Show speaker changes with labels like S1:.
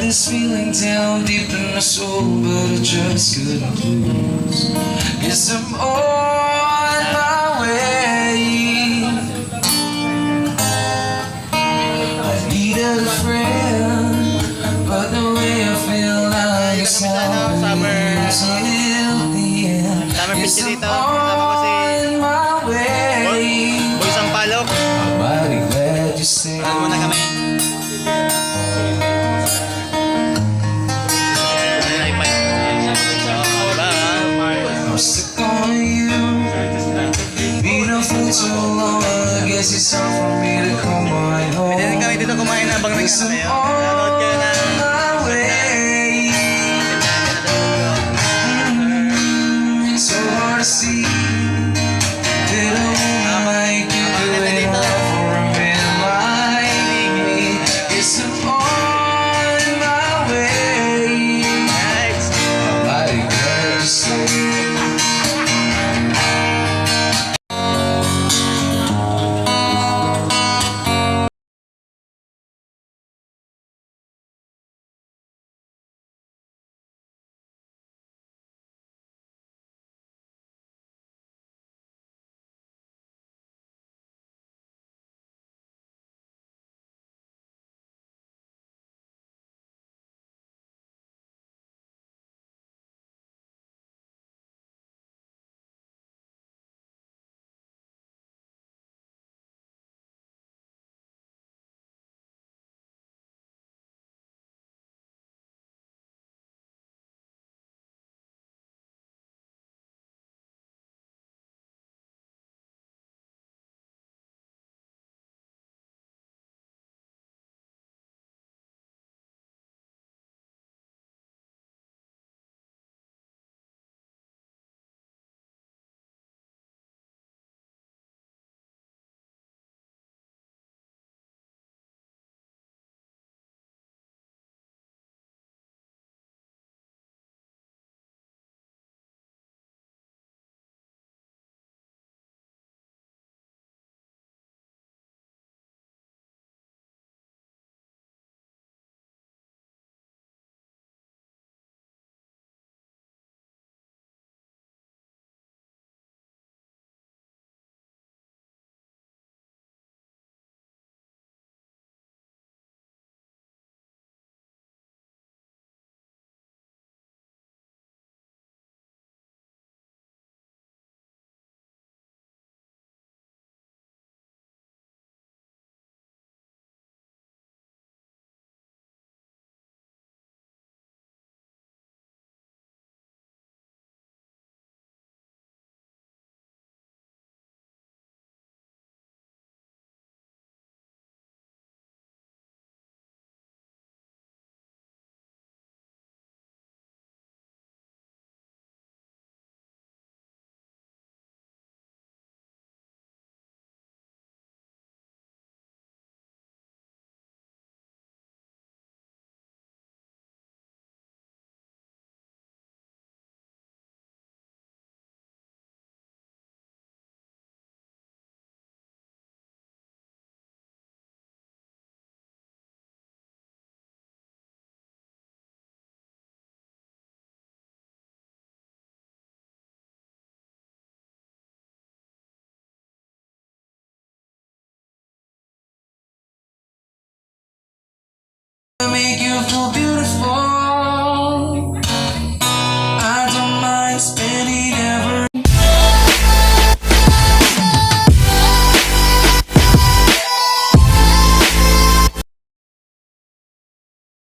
S1: this feeling down deep in my soul, but I just couldn't lose. Guess I'm on my way. I needed a friend, but the way I feel like it's always till the end. Guess I'm on my way.
S2: Boy Sampalok.
S1: I'm mighty glad you said.
S2: Saan muna kami?
S1: Stuck on you. Been a fool so long, I guess it's time for me to come my home.
S2: Pwede rin kami dito kumain habang nag-ano kayo. Nanonood kayo na.
S1: It's so hard to see that I might do it all for a man like me. Guess I'm on my way. I'm mighty glad you said. Make you feel beautiful. I don't mind spending